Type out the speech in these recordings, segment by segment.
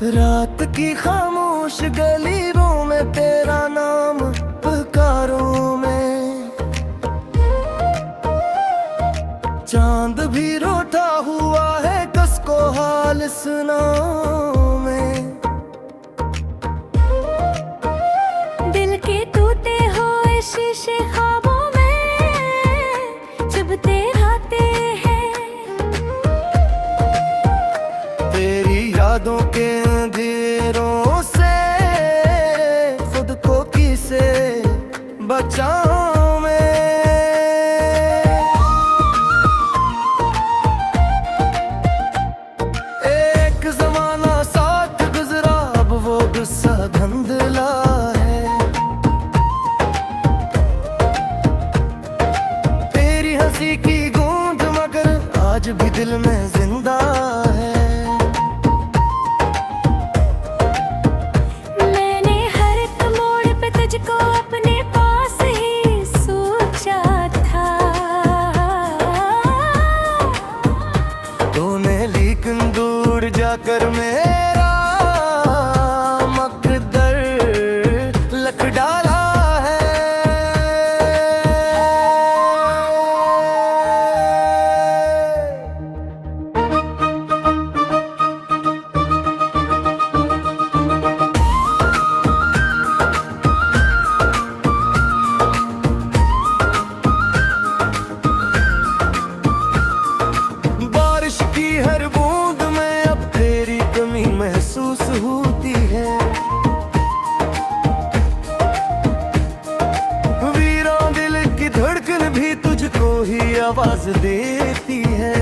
रात की खामोश गलियों में तेरा नाम पुकारूं मैं। चांद भी रोता हुआ है किसको हाल सुनाऊं मैं। दिल के टूटे हुए शीशे ख्वाबों में चुभते रहते हैं। तेरी यादों के अंधेरों से खुद को किसे बचाऊं मैं। एक जमाना साथ गुजरा अब वो गुस्सा धुंधला है। तेरी हंसी की गूंज मगर आज भी दिल में जिंदा है। मैंने हर एक मोड़ पे तुझको अपने पास ही सोचा था। तूने लेकिन दूर जाकर मेरा मकदर लख डाला है। बारिश की हर बूंद में अब तेरी कमी महसूस होती है। वीरों दिल की धड़कन भी तुझको ही आवाज देती है।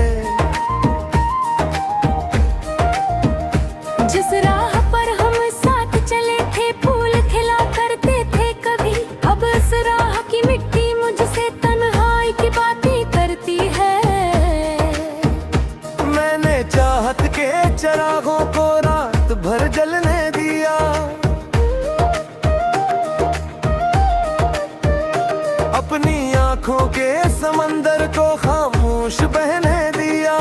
जिस राह पर हम साथ चले थे फूल खिला करते थे कभी, अब उस राह की मिट्टी मुझसे तन्हाई की बातें करती है। मैंने चाहत के चरागों को रात भर जलने दिया। अपनी आंखों के समंदर को खामोश बहने दिया।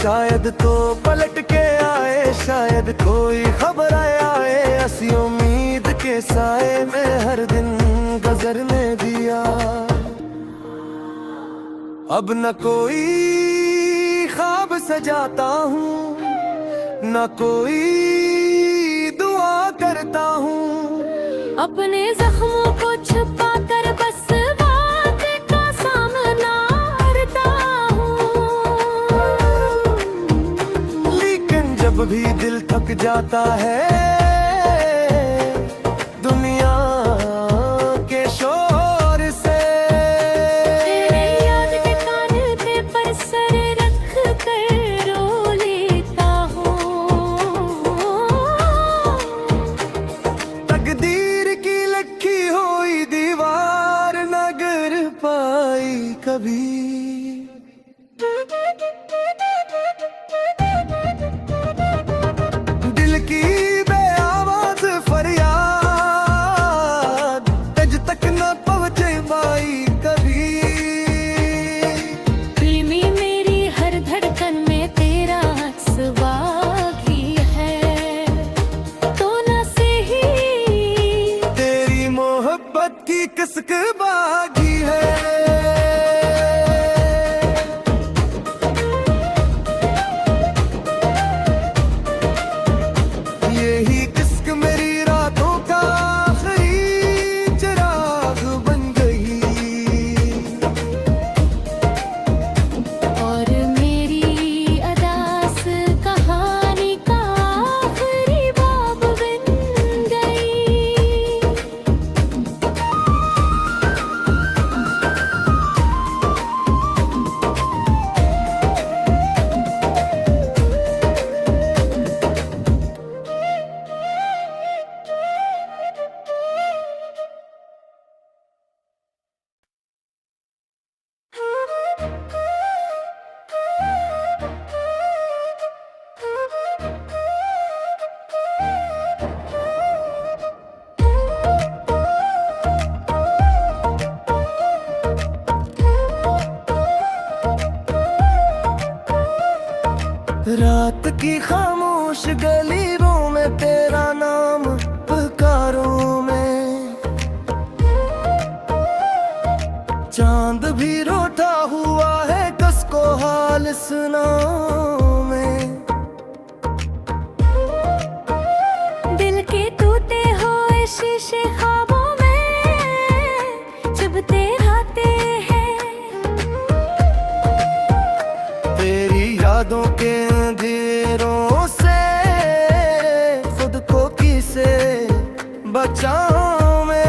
शायद तो पलट के आए, शायद कोई खबर आए। ऐसी उम्मीद के साए में हर दिन गुजरने दिया। अब न कोई ख्वाब सजाता हूँ, न कोई दुआ करता हूँ। अपने जख्मों को छुपा कर बस बात का सामना करता हूँ। लेकिन जब भी दिल थक जाता है दुनिया के शोर से, तेरे याद के कान पे पर सर रख कर रो लेता हूँ। तकदीर की लिखी हुई दीवार न गिर पाई कभी। दिल की बेआवाज फरियाद तज तक न पहुंचे पाई कभी। प्रेमी मेरी हर धड़कन में तेरा अक्सवागी है। तो न से ही तेरी मोहब्बत की कसक बागी है। की खामोश गलियों में तेरा नाम पुकारूं मैं। चांद भी रोता हुआ है कसको हाल सुनाऊं मैं। दिल के टूटे हुए शीशे ख्वाबों में चुभते रहते हैं। तेरी यादों के अंधेरों से खुद को किसे बचाऊं मैं।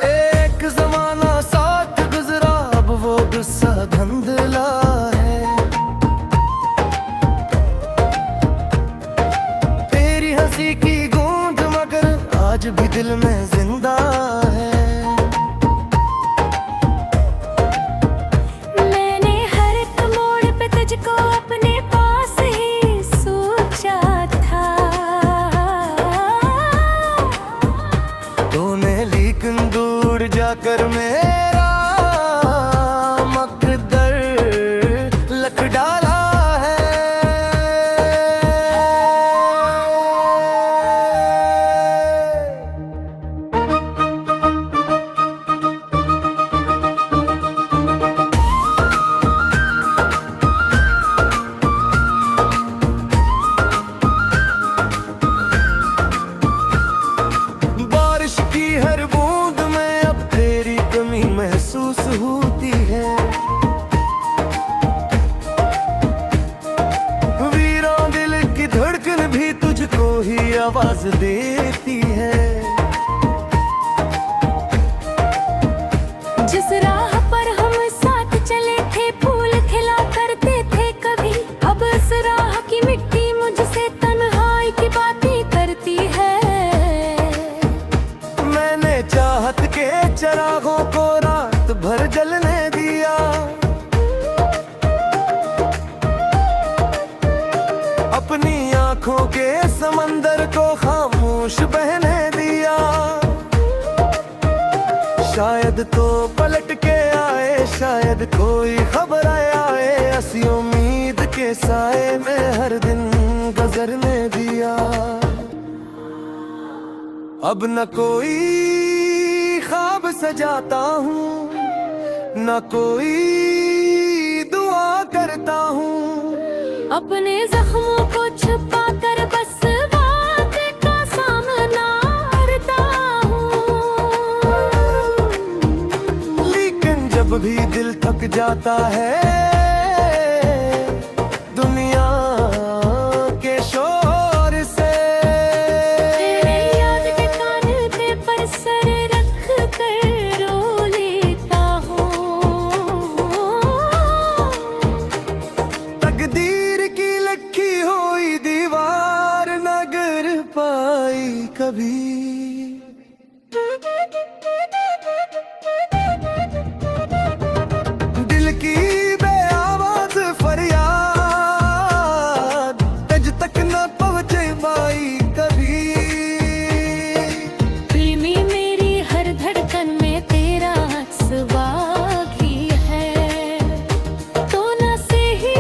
एक जमाना साथ गुजरा अब वो गुस्सा धुंधला है। तेरी हंसी की गूंज मगर आज भी दिल में जिंदा है। मैंने हर एक मोड़ पे तुझको अपने पास ही सोचा था। तूने लेकिन दूर जाकर मेरा मकदर लख डाला है। बारिश की हर बूंद में अब तेरी कमी महसूस होती है। वीरान दिल की धड़कन भी तुझको ही आवाज देती है। जिस राह पर हम साथ चले थे फूल खिला करते थे कभी, अब उस राह की मिट्टी मुझसे तन्हाई की बातें करती है। मैंने चाहत के चरागों को रात भर जलने दिया। अपनी आंखों के समंदर को खामोश बहने दिया। शायद तो पलट के आए, शायद कोई खबर आए। ऐसी उम्मीद के साए में हर दिन गुजरने दिया। अब न कोई ख्वाब सजाता हूँ, न कोई दुआ करता हूँ। अपने जख्मों को छुपा कर बस बात का सामना करता हूँ। लेकिन जब भी दिल थक जाता है दुनिया के शोर से, तेरे याद के कान पे पर सर रख कर रो लेता हूँ। तकदीर की लिखी हुई दीवार न गिर पाई कभी। दिल की बेआवाज फरियाद तज तक न पहुंचे पाई कभी। प्रेमी मेरी हर धड़कन में तेरा अक्स बाकी है। तो न से ही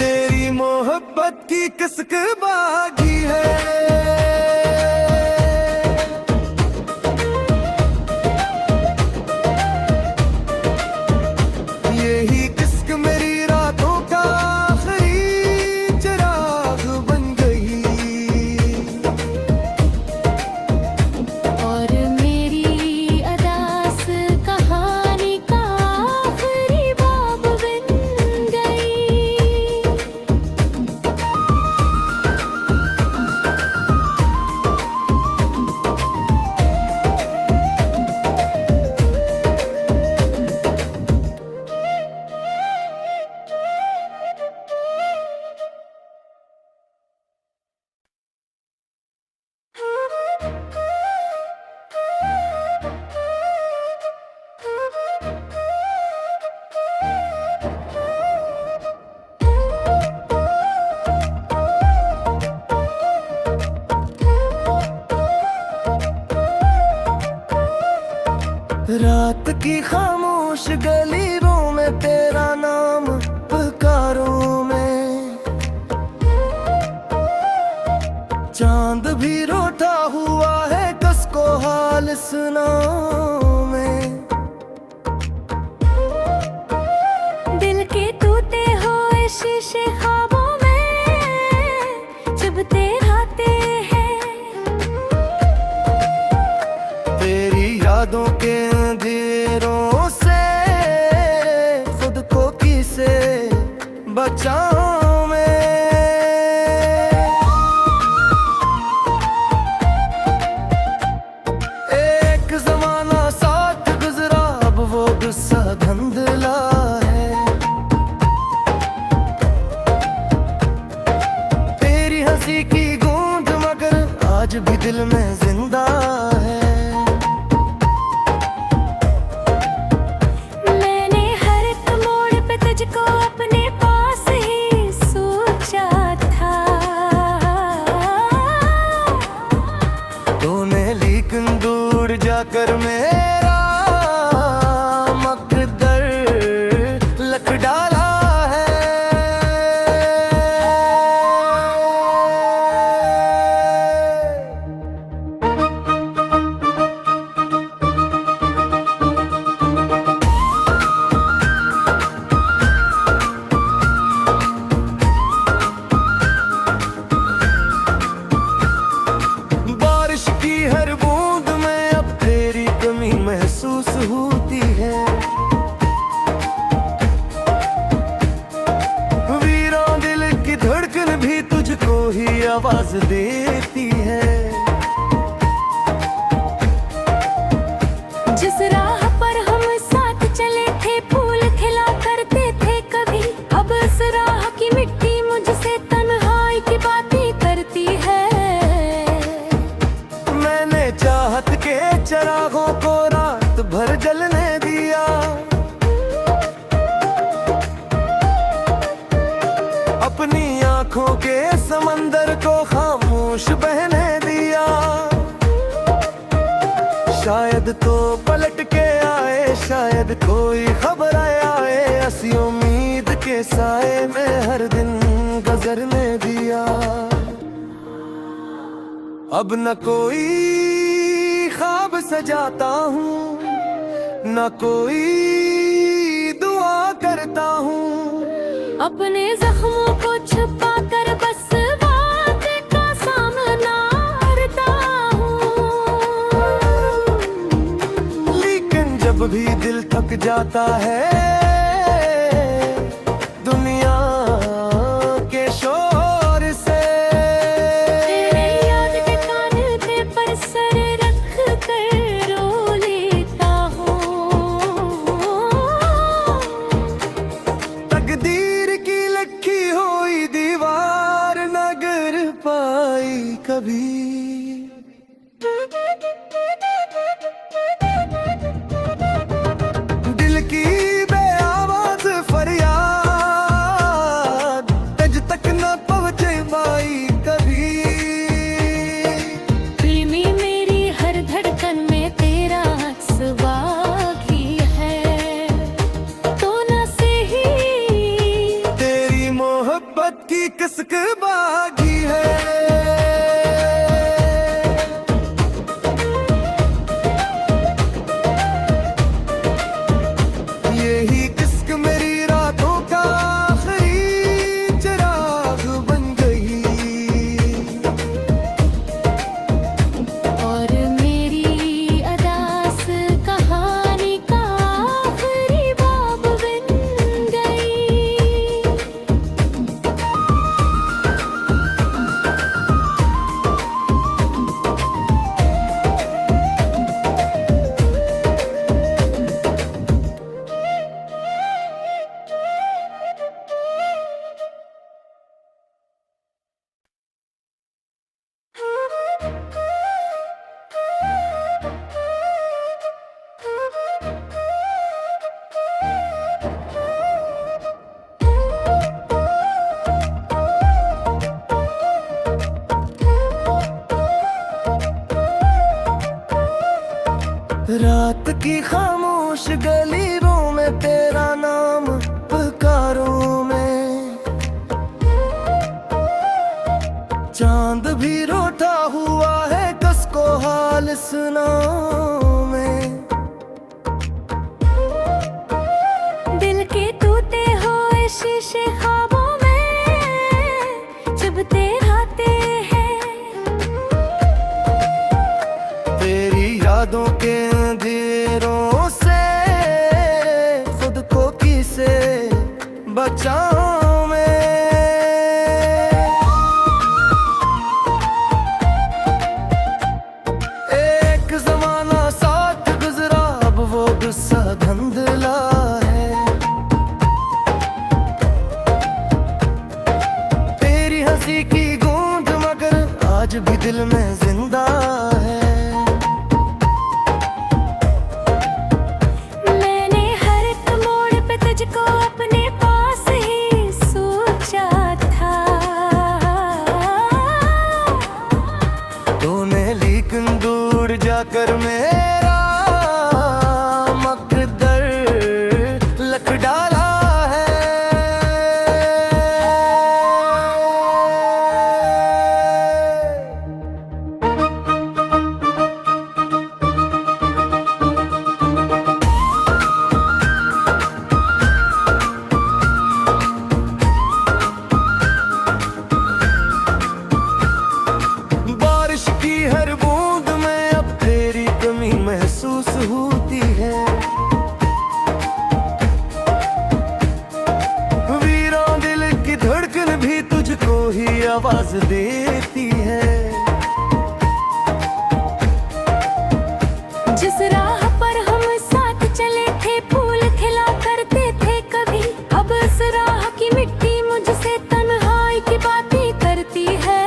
तेरी मोहब्बत की किस्क बागी है। यही किस्क मेरी रातों का आखिरी चिराग बन गई। और मेरी अदास कहानी का आखिरी बाब बन गई। रात की खामोश खामोश गलियों में तेरा नाम पुकारूं मैं। चांद भी रोता हुआ है कसको हाल सुनाऊं मैं। दिल के टूटे हुए शीशे ख्वाबों में चुभते रहते हैं। तेरी यादों के अंधेरों से खुद को किसे बचाऊं मैं। एक जमाना साथ गुजरा अब वो गुस्सा धुंधला है। तेरी हंसी की गूंज मगर आज भी दिल में जिंदा है। मैंने हर एक मोड़ पे तुझको अपने पास ही सोचा था। तूने लेकिन दूर जाकर मेरा मकदर लख डाला है। बारिश की हर बूंद में अब तेरी कमी महसूस होती है। वीरों दिल की धड़कन भी तुझको ही आवाज देती है। जिस राह पर हम साथ चले थे फूल खिला करते थे कभी, अब उस राह की मिट्टी मुझसे तन्हाई की बातें करती है। मैंने चाहत के चरागों को रात भर जलने दिया। अपनी आंखों के समंदर को खामोश बहने दिया। शायद तो पलट के आए, शायद कोई खबर आए। ऐसी उम्मीद के साए में हर दिन गुजरने दिया। अब न कोई ख्वाब सजाता हूँ, न कोई दुआ करता हूँ। अपने जख्मों को छुपा कर बस बात का सामना करता हूँ। लेकिन जब भी दिल थक जाता है दुनिया के शोर से, तेरे याद के कान पे पर सर रख कर रो लेता हूँ। तकदीर की लखी हुई दीवार न गिर पाई कभी। दिल की बेआवाज फरियाद तज तक न पहुंचे पाई कभी। प्रेमी मेरी हर धड़कन में तेरा अक्स बाकी है। तो न से ही तेरी मोहब्बत की कसक बागी है। यही किस्क मेरी रातों का आखिरी चिराग बन गई। और मेरी अदास कहानी का आखिरी बाब बन गई। रात की खामोश गलियों मैं तेरा नाम पुकारूं मैं। चांद भी रोता हुआ है कसको हाल सुनाऊं मैं। दिल के टूटे हुए शीशे ख्वाबों में चुभते रहते हैं। तेरी यादों के अंधेरों से खुद को किसे बचाऊं मैं। एक जमाना साथ गुजरा अब वो गुस्सा धुंधला है। तेरी हंसी की गूंज मगर आज भी दिल में जिंदा है। मैंने हर एक मोड़ पे तुझको अपने पास ही सोचा था। तूने लेकिन दूर जाकर मेरा मकदर लख डाला है। बारिश की हर बूंद में अब तेरी कमी महसूस होती है। वीरों दिल की धड़कन भी तुझको ही आवाज देती है। जिस राह पर हम साथ चले थे फूल खिला करते थे कभी, अब उस राह की मिट्टी मुझसे तन्हाई की बातें करती है।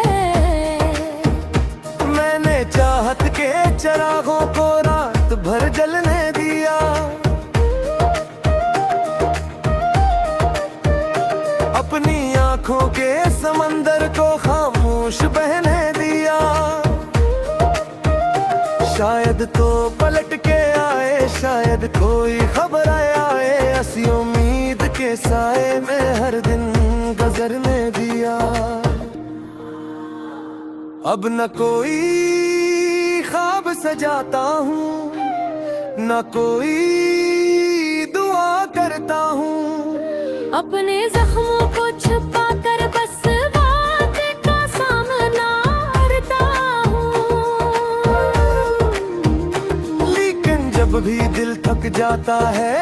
मैंने चाहत के चरागों को रात भर जलने दिया। अपनी आंखों के समंदर को खामोश बहने दिया। शायद तो पलट के आए, शायद कोई खबर आए। ऐसी उम्मीद के साए में हर दिन गुजरने दिया। अब न कोई ख्वाब सजाता हूँ, न कोई दुआ करता हूँ। अपने जख्मों को छुपा कर बस बात का सामना करता हूँ। लेकिन जब भी दिल थक जाता है